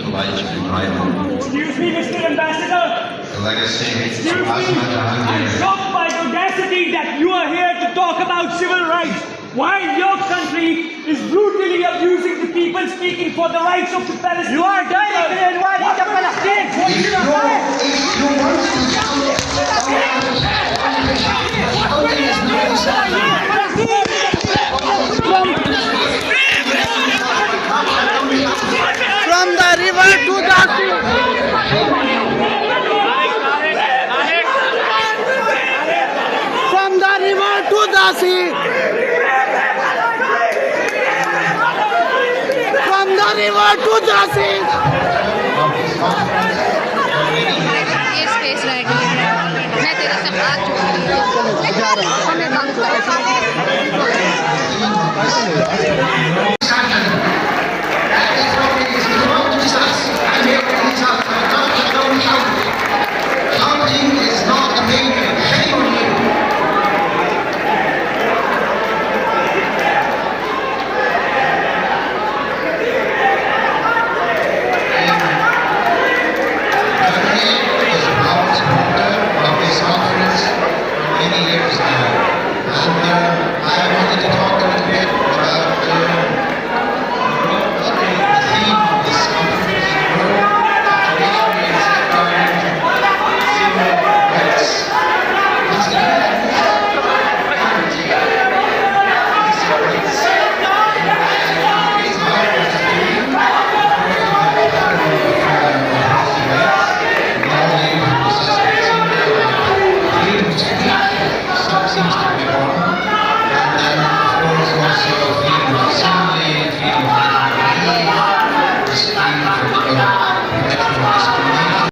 Provide environment. Excuse me, Mr. Ambassador. The legacy Excuse of me. Asma I'm Jahangir. shocked by the audacity that you are here to talk about civil rights, while your country is brutally abusing the people speaking for the rights of the Palestinians. You are directly inviting the Palestinians. If you want to From the river to the sea. From the river to the sea. From the river to the sea. ये space रहेगी मैं तेरे से बात हमें बात Counting is not the main thing. Shame on you. Germany is a proud supporter of this conference for many years now. And I wanted to talk a little bit about the theme of this conference, traditionally and safeguarding civil rights. Once again, guarantee these rights. And it's hard to do. Some seems to be wrong. And then, of course, also freedom of assembly, freedom of belief, this freedom for